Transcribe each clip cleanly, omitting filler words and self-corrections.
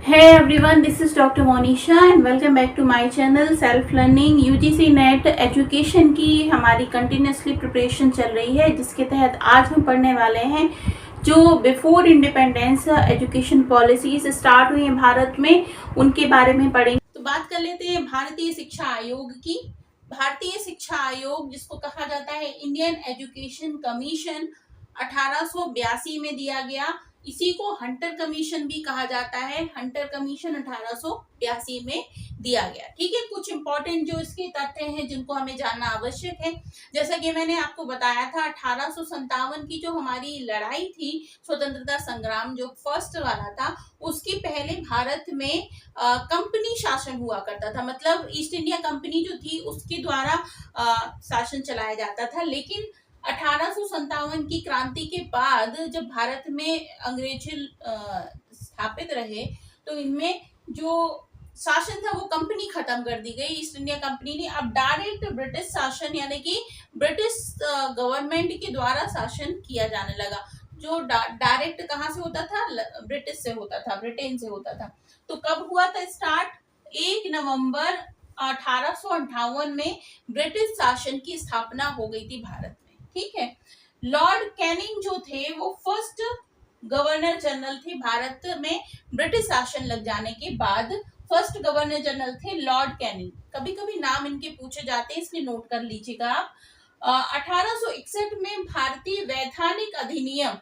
Hey everyone, this is Dr. Monisha and welcome back to my channel Self Learning UGC net education की हमारी continuously preparation चल रही है, जिसके तहत आज हम पढ़ने वाले हैं जो before independence education policies start हुई हैं भारत में, उनके बारे में पढ़ेंगे। तो बात कर लेते हैं भारतीय शिक्षा आयोग की। भारतीय शिक्षा आयोग, जिसको कहा जाता है इंडियन एजुकेशन कमीशन, 1882 में दिया गया। इसी को हंटर कमीशन भी कहा जाता है। हंटर कमीशन 1882 में दिया गया। ठीक है, कुछ इंपॉर्टेंट जो इसके तथ्य हैं जिनको हमें जानना आवश्यक है। जैसा कि मैंने आपको बताया था, 1857 की जो हमारी लड़ाई थी, स्वतंत्रता संग्राम जो फर्स्ट वाला था, उसके पहले भारत में कंपनी शासन हुआ करता था। मतलब ईस्ट इंडिया कंपनी जो थी उसके द्वारा शासन चलाया जाता था। लेकिन 1857 की क्रांति के बाद जब भारत में अंग्रेज स्थापित रहे, तो इनमें जो शासन था वो कंपनी खत्म कर दी गई, ईस्ट इंडिया कंपनी ने। अब डायरेक्ट ब्रिटिश शासन यानी कि ब्रिटिश गवर्नमेंट के द्वारा शासन किया जाने लगा। जो डायरेक्ट कहाँ से होता था? ब्रिटिश से होता था, ब्रिटेन से होता था। तो कब हुआ था स्टार्ट? 1 नवंबर 1858 में ब्रिटिश शासन की स्थापना हो गई थी भारत में। ठीक है, लॉर्ड कैनिंग जो थे वो फर्स्ट गवर्नर जनरल थे भारत में। ब्रिटिश शासन लग जाने के बाद फर्स्ट गवर्नर जनरल थे लॉर्ड कैनिंग। कभी कभी नाम इनके पूछे जाते हैं, इसलिए नोट कर लीजिएगा आप। 1861 में भारतीय वैधानिक अधिनियम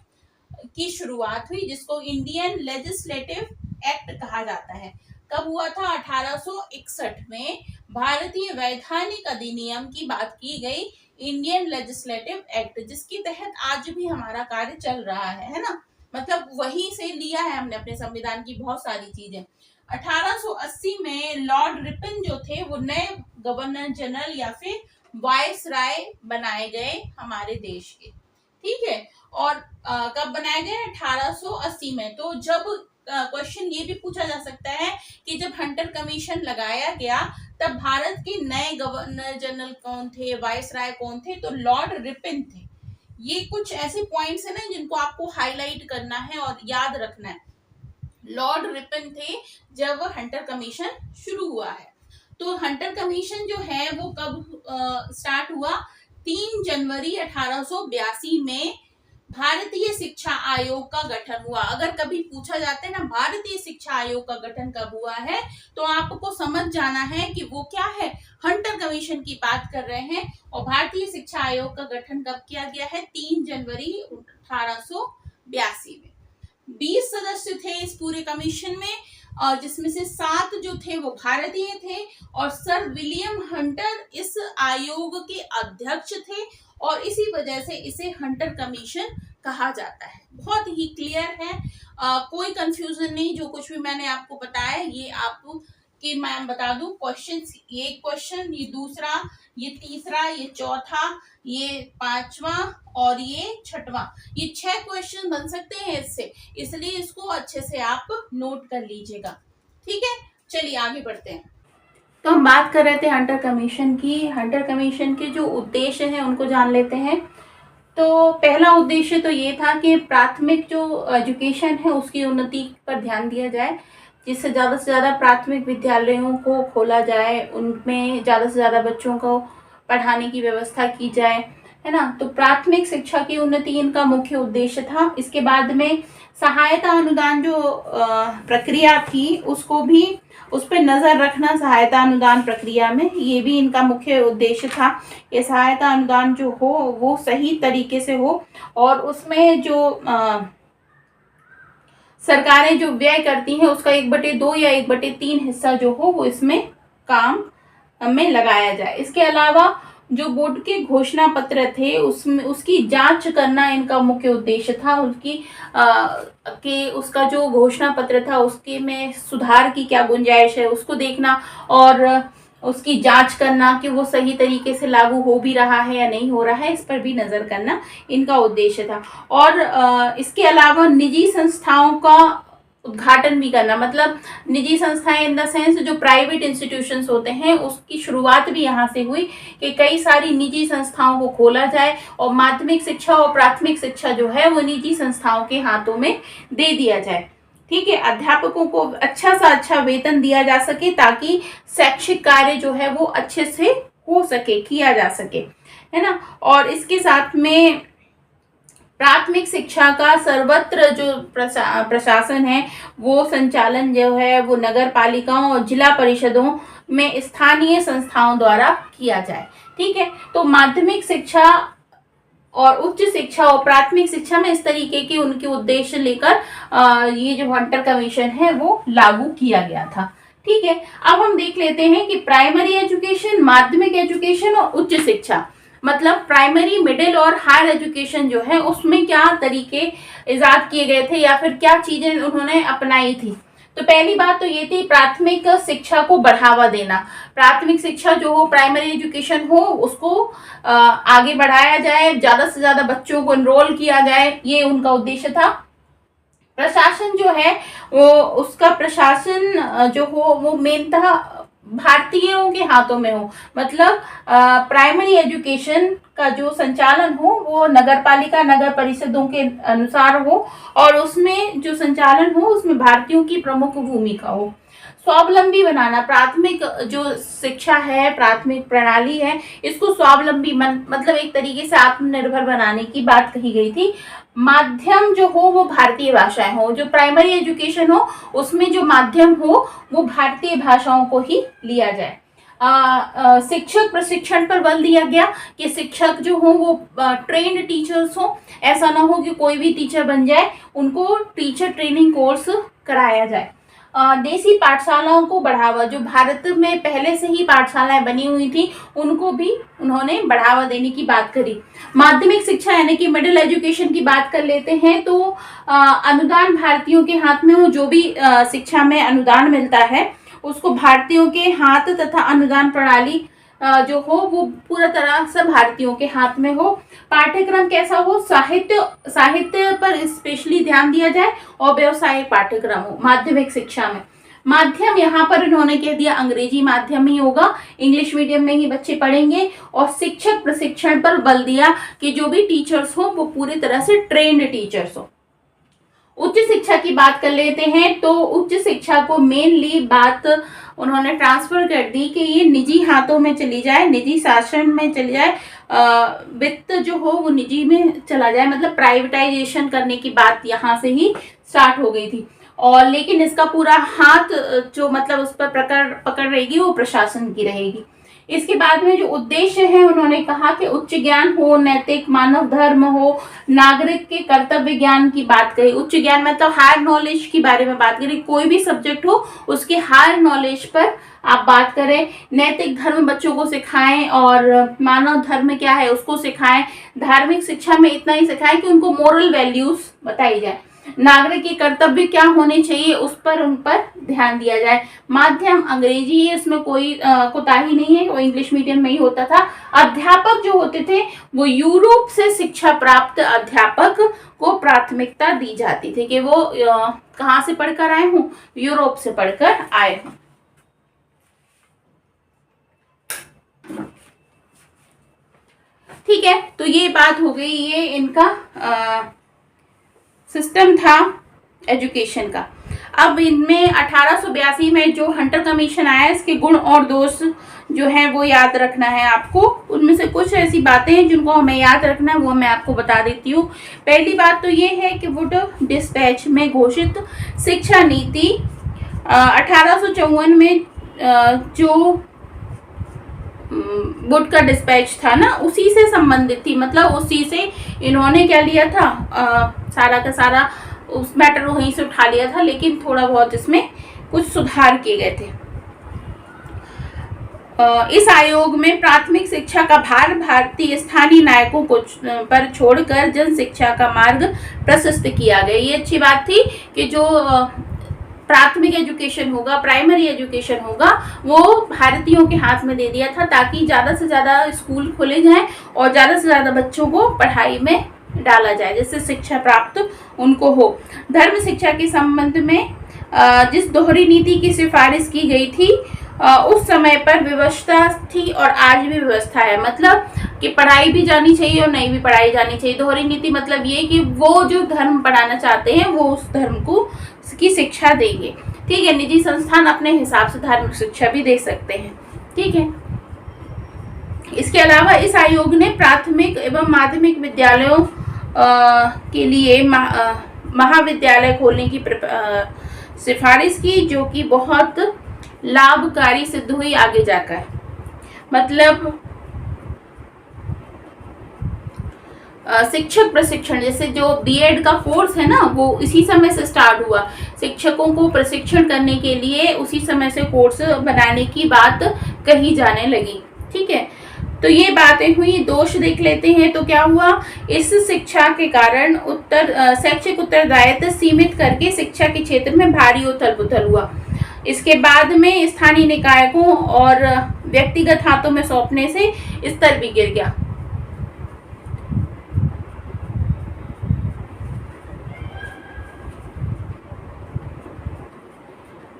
की शुरुआत हुई, जिसको इंडियन लेजिस्लेटिव एक्ट कहा जाता है। कब हुआ था? 1861 में भारतीय वैधानिक अधिनियम की बात की गई, इंडियन लेजिस्लेटिव एक्ट, जिसके तहत आज भी हमारा कार्य चल रहा है ना। मतलब वहीं से लिया है हमने अपने संविधान की बहुत सारी चीजें। 1880 में लॉर्ड रिपन जो थे वो नए गवर्नर जनरल या फिर वाइस राय बनाए गए हमारे देश के। ठीक है, और कब बनाए गए? 1880 में। तो जब क्वेश्चन ये भी पूछा जा सकता है कि जब हंटर कमीशन लगाया गया तब भारत के नए गवर्नर जनरल कौन थे, वाइस राय कौन थे? तो लॉर्ड रिपन थे। ये कुछ ऐसे पॉइंट्स है ना जिनको आपको हाईलाइट करना है और याद रखना है। लॉर्ड रिपन थे जब हंटर कमीशन शुरू हुआ है। तो हंटर कमीशन जो है वो कब स्टार्ट हुआ? 3 जनवरी 1882 में भारतीय शिक्षा आयोग का गठन हुआ। अगर कभी पूछा जाता है ना भारतीय शिक्षा आयोग का गठन कब हुआ है, तो आपको समझ जाना है कि वो क्या है, हंटर कमीशन की बात कर रहे हैं। और भारतीय शिक्षा आयोग का गठन कब किया गया है? 3 जनवरी 1882 में। 20 सदस्य थे इस पूरे कमीशन में, और जिसमें से 7 जो थे वो भारतीय थे, और सर विलियम हंटर इस आयोग के अध्यक्ष थे, और इसी वजह से इसे हंटर कमीशन कहा जाता है। बहुत ही क्लियर है, कोई कंफ्यूजन नहीं। जो कुछ भी मैंने आपको बताया ये आपको कि मैं बता दूं, क्वेश्चन, ये क्वेश्चन, ये दूसरा, ये तीसरा, ये चौथा, ये पांचवा और ये छठवां, ये 6 क्वेश्चन बन सकते हैं इससे, इसलिए इसको अच्छे से आप नोट कर लीजिएगा। ठीक है, चलिए आगे बढ़ते हैं। तो हम बात कर रहे थे हंटर कमीशन की। हंटर कमीशन के जो उद्देश्य हैं उनको जान लेते हैं। तो पहला उद्देश्य तो ये था कि प्राथमिक जो एजुकेशन है उसकी उन्नति पर ध्यान दिया जाए, जिससे ज़्यादा से ज़्यादा प्राथमिक विद्यालयों को खोला जाए, उनमें ज़्यादा से ज़्यादा बच्चों को पढ़ाने की व्यवस्था की जाए, है ना। तो प्राथमिक शिक्षा की उन्नति इनका मुख्य उद्देश्य था। इसके बाद में सहायता अनुदान जो प्रक्रिया थी उसको भी, उस पर नज़र रखना सहायता अनुदान प्रक्रिया में, ये भी इनका मुख्य उद्देश्य था। ये सहायता अनुदान जो हो वो सही तरीके से हो, और उसमें जो सरकारें जो व्यय करती हैं उसका 1/2 या 1/3 हिस्सा जो हो वो इसमें काम में लगाया जाए। इसके अलावा जो बोर्ड के घोषणा पत्र थे उसमें उसकी जांच करना इनका मुख्य उद्देश्य था। उसका जो घोषणा पत्र था उसके में सुधार की क्या गुंजाइश है उसको देखना, और उसकी जांच करना कि वो सही तरीके से लागू हो भी रहा है या नहीं हो रहा है, इस पर भी नजर करना इनका उद्देश्य था। और इसके अलावा निजी संस्थाओं का उद्घाटन भी करना, मतलब निजी संस्थाएं इन द सेंस जो प्राइवेट इंस्टीट्यूशंस होते हैं उसकी शुरुआत भी यहाँ से हुई कि कई सारी निजी संस्थाओं को खोला जाए, और माध्यमिक शिक्षा और प्राथमिक शिक्षा जो है वो निजी संस्थाओं के हाथों में दे दिया जाए। ठीक है, अध्यापकों को अच्छा सा अच्छा वेतन दिया जा सके ताकि शैक्षिक कार्य जो है वो अच्छे से हो सके, किया जा सके, है ना। और इसके साथ में प्राथमिक शिक्षा का सर्वत्र जो प्रशासन है वो संचालन जो है वो नगर पालिकाओं और जिला परिषदों में स्थानीय संस्थाओं द्वारा किया जाए। ठीक है, तो माध्यमिक शिक्षा और उच्च शिक्षा और प्राथमिक शिक्षा में इस तरीके के उनके उद्देश्य लेकर ये जो हंटर कमीशन है वो लागू किया गया था। ठीक है, अब हम देख लेते हैं कि प्राइमरी एजुकेशन, माध्यमिक एजुकेशन और उच्च शिक्षा, मतलब प्राइमरी, मिडिल और हायर एजुकेशन जो है उसमें क्या तरीके इजाद किए गए थे या फिर क्या चीजें उन्होंने अपनाई थी। तो पहली बात तो ये थी प्राथमिक शिक्षा को बढ़ावा देना। प्राथमिक शिक्षा जो हो, प्राइमरी एजुकेशन हो, उसको आगे बढ़ाया जाए, ज्यादा से ज्यादा बच्चों को एनरोल किया जाए, ये उनका उद्देश्य था। प्रशासन जो है वो, उसका प्रशासन जो हो वो मेनतः भारतीयों के हाथों में हो, मतलब प्राइमरी एजुकेशन का जो संचालन हो वो नगर पालिका, नगर परिषदों के अनुसार हो और उसमें जो संचालन हो उसमें भारतीयों की प्रमुख भूमिका हो। स्वावलंबी बनाना, प्राथमिक जो शिक्षा है, प्राथमिक प्रणाली है, इसको स्वावलंबी मतलब एक तरीके से आत्मनिर्भर बनाने की बात कही गई थी। माध्यम जो हो वो भारतीय भाषाएं हो, जो प्राइमरी एजुकेशन हो उसमें जो माध्यम हो वो भारतीय भाषाओं को ही लिया जाए। शिक्षक प्रशिक्षण पर बल दिया गया कि शिक्षक जो हो वो ट्रेन्ड टीचर्स हो, ऐसा ना हो कि कोई भी टीचर बन जाए, उनको टीचर ट्रेनिंग कोर्स कराया जाए। देसी पाठशालाओं को बढ़ावा, जो भारत में पहले से ही पाठशालाएं बनी हुई थी उनको भी उन्होंने बढ़ावा देने की बात करी। माध्यमिक शिक्षा यानी कि मिडिल एजुकेशन की बात कर लेते हैं तो अनुदान भारतीयों के हाथ में हो, जो भी शिक्षा में अनुदान मिलता है उसको भारतीयों के हाथ, तथा अनुदान प्रणाली जो हो वो पूरा तरह से भारतीयों के हाथ में हो। पाठ्यक्रम कैसा हो, साहित्य पर स्पेशली ध्यान दिया जाए और व्यवसायिक पाठ्यक्रम हो माध्यमिक शिक्षा में। माध्यम यहाँ पर इन्होंने कह दिया अंग्रेजी माध्यम ही होगा, इंग्लिश मीडियम में ही बच्चे पढ़ेंगे। और शिक्षक प्रशिक्षण पर बल दिया कि जो भी टीचर्स हो वो पूरी तरह से ट्रेन्ड टीचर्स हो। उच्च शिक्षा की बात कर लेते हैं तो उच्च शिक्षा को मेनली बात उन्होंने ट्रांसफर कर दी कि ये निजी हाथों में चली जाए, निजी शासन में चली जाए, वित्त जो हो वो निजी में चला जाए, मतलब प्राइवेटाइजेशन करने की बात यहाँ से ही स्टार्ट हो गई थी। और लेकिन इसका पूरा हाथ जो मतलब उस पर पकड़ रहेगी वो प्रशासन की रहेगी। इसके बाद में जो उद्देश्य है उन्होंने कहा कि उच्च ज्ञान हो, नैतिक मानव धर्म हो, नागरिक के कर्तव्य ज्ञान की बात करी। उच्च ज्ञान मतलब हायर नॉलेज के बारे में बात करी, कोई भी सब्जेक्ट हो उसके हायर नॉलेज पर आप बात करें। नैतिक धर्म बच्चों को सिखाएं और मानव धर्म क्या है उसको सिखाएं। धार्मिक शिक्षा में इतना ही सिखाएं कि उनको मोरल वैल्यूज बताई जाए। नागरिक के कर्तव्य क्या होने चाहिए उस पर उन पर ध्यान दिया जाए। माध्यम अंग्रेजी है, इसमें कोई कोताही नहीं है, वो इंग्लिश मीडियम में ही होता था। अध्यापक जो होते थे वो यूरोप से शिक्षा प्राप्त अध्यापक को प्राथमिकता दी जाती थी कि वो कहाँ से पढ़कर आए हों, यूरोप से पढ़कर आए हों। ठीक है, तो ये बात हो गई, ये इनका सिस्टम था एजुकेशन का। अब इनमें 1882 में जो हंटर कमीशन आया, इसके गुण और दोष जो है वो याद रखना है आपको। उनमें से कुछ ऐसी बातें हैं जिनको हमें याद रखना है, वो मैं आपको बता देती हूँ। पहली बात तो ये है कि वुड डिस्पैच में घोषित शिक्षा नीति 1854 में जो वुड का डिस्पैच था ना, उसी से संबंधित थी, मतलब उसी से इन्होंने क्या लिया था, सारा का सारा उस मैटर वहीं से उठा लिया था, लेकिन थोड़ा बहुत इसमें कुछ सुधार किए गए थे। इस आयोग में प्राथमिक शिक्षा का भार भारतीय स्थानीय नायकों को पर छोड़कर जन शिक्षा का मार्ग प्रशस्त किया गया। ये अच्छी बात थी कि जो प्राथमिक एजुकेशन होगा, प्राइमरी एजुकेशन होगा, वो भारतीयों के हाथ में दे दिया था ताकि ज़्यादा से ज़्यादा स्कूल खोले जाएं और ज़्यादा से ज़्यादा बच्चों को पढ़ाई में डाला जाए जिससे शिक्षा प्राप्त उनको हो। धर्म शिक्षा के संबंध में जिस दोहरी नीति की सिफारिश की गई थी उस समय पर व्यवस्था थी और आज भी व्यवस्था है, मतलब कि पढ़ाई भी जानी चाहिए और नहीं भी पढ़ाई जानी चाहिए। दोहरी नीति मतलब ये कि वो जो धर्म पढ़ाना चाहते हैं वो उस धर्म को की शिक्षा देंगे। ठीक है, निजी संस्थान अपने हिसाब से धार्मिक शिक्षा भी दे सकते हैं। ठीक है, इसके अलावा इस आयोग ने प्राथमिक एवं माध्यमिक विद्यालयों के लिए महाविद्यालय खोलने की सिफारिश की, जो कि बहुत लाभकारी सिद्ध हुई आगे जाकर। मतलब शिक्षक प्रशिक्षण, जैसे जो बीएड का कोर्स है ना, वो इसी समय से स्टार्ट हुआ। शिक्षकों को प्रशिक्षण करने के लिए उसी समय से कोर्स बनाने की बात कही जाने लगी। ठीक है, तो ये बातें हुई। दोष देख लेते हैं तो क्या हुआ, इस शिक्षा के कारण शैक्षिक उत्तरदायित्व सीमित करके शिक्षा के क्षेत्र में भारी उथल पुथल हुआ। इसके बाद में स्थानीय निकायों और व्यक्तिगत हाथों में सौंपने से स्तर भी गिर गया।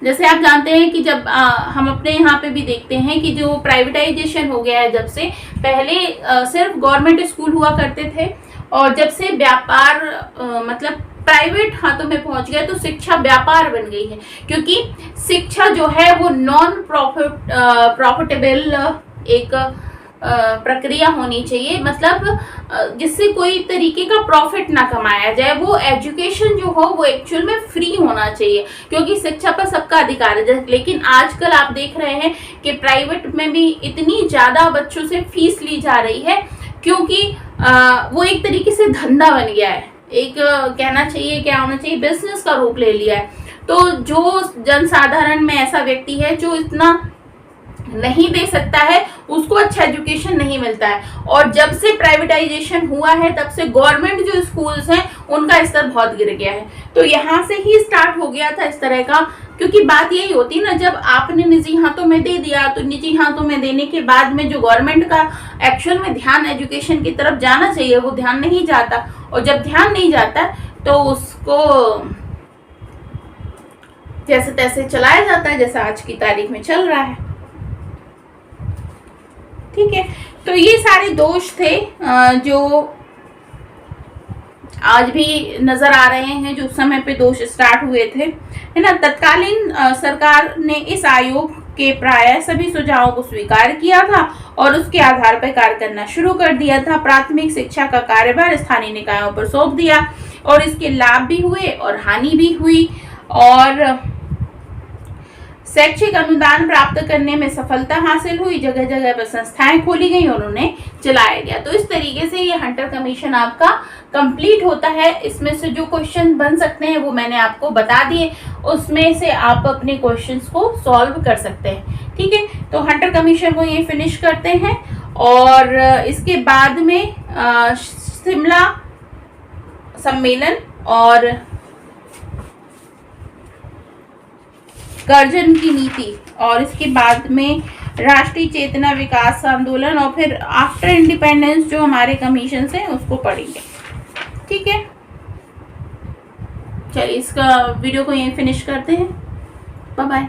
जैसे आप जानते हैं कि जब हम अपने यहाँ पे भी देखते हैं कि जो प्राइवेटाइजेशन हो गया है, जब से पहले सिर्फ गवर्नमेंट स्कूल हुआ करते थे, और जब से व्यापार मतलब प्राइवेट हाथों में पहुंच गया, तो शिक्षा व्यापार बन गई है। क्योंकि शिक्षा जो है वो नॉन प्रॉफिटेबल एक प्रक्रिया होनी चाहिए, मतलब जिससे कोई तरीके का प्रॉफिट ना कमाया जाए। वो एजुकेशन जो हो वो एक्चुअल में फ्री होना चाहिए, क्योंकि शिक्षा पर सबका अधिकार है। लेकिन आजकल आप देख रहे हैं कि प्राइवेट में भी इतनी ज़्यादा बच्चों से फीस ली जा रही है, क्योंकि वो एक तरीके से धंधा बन गया है। एक कहना चाहिए, क्या होना चाहिए, बिजनेस का रूप ले लिया है। तो जो जनसाधारण में ऐसा व्यक्ति है जो इतना नहीं दे सकता है, उसको अच्छा एजुकेशन नहीं मिलता है। और जब से प्राइवेटाइजेशन हुआ है, तब से गवर्नमेंट जो स्कूल्स हैं उनका स्तर बहुत गिर गया है। तो यहाँ से ही स्टार्ट हो गया था इस तरह का, क्योंकि बात यही होती ना, जब आपने निजी हाथों में दे दिया, तो निजी हाथों में देने के बाद में जो गवर्नमेंट का एक्चुअल में ध्यान एजुकेशन की तरफ जाना चाहिए, वो ध्यान नहीं जाता। और जब ध्यान नहीं जाता तो उसको जैसे तैसे चलाया जाता है, जैसा आज की तारीख में चल रहा है। ठीक है, तो ये सारे दोष थे जो आज भी नजर आ रहे हैं, जो उस समय पे दोष स्टार्ट हुए थे, है ना। तत्कालीन सरकार ने इस आयोग के प्राय सभी सुझावों को स्वीकार किया था और उसके आधार पर कार्य करना शुरू कर दिया था। प्राथमिक शिक्षा का कार्यभार स्थानीय निकायों पर सौंप दिया, और इसके लाभ भी हुए और हानि भी हुई, और शैक्षिक अनुदान प्राप्त करने में सफलता हासिल हुई। जगह जगह पर संस्थाएं खोली गई और उन्हें चलाया गया। तो इस तरीके से ये हंटर कमीशन आपका कंप्लीट होता है। इसमें से जो क्वेश्चन बन सकते हैं वो मैंने आपको बता दिए, उसमें से आप अपने क्वेश्चंस को सॉल्व कर सकते हैं। ठीक है, तो हंटर कमीशन को ये फिनिश करते हैं, और इसके बाद में शिमला सम्मेलन और गर्जन की नीति, और इसके बाद में राष्ट्रीय चेतना विकास आंदोलन, और फिर आफ्टर इंडिपेंडेंस जो हमारे कमीशन हैं उसको पढ़ेंगे। ठीक है, चलिए इसका वीडियो को यहीं फिनिश करते हैं। Bye bye.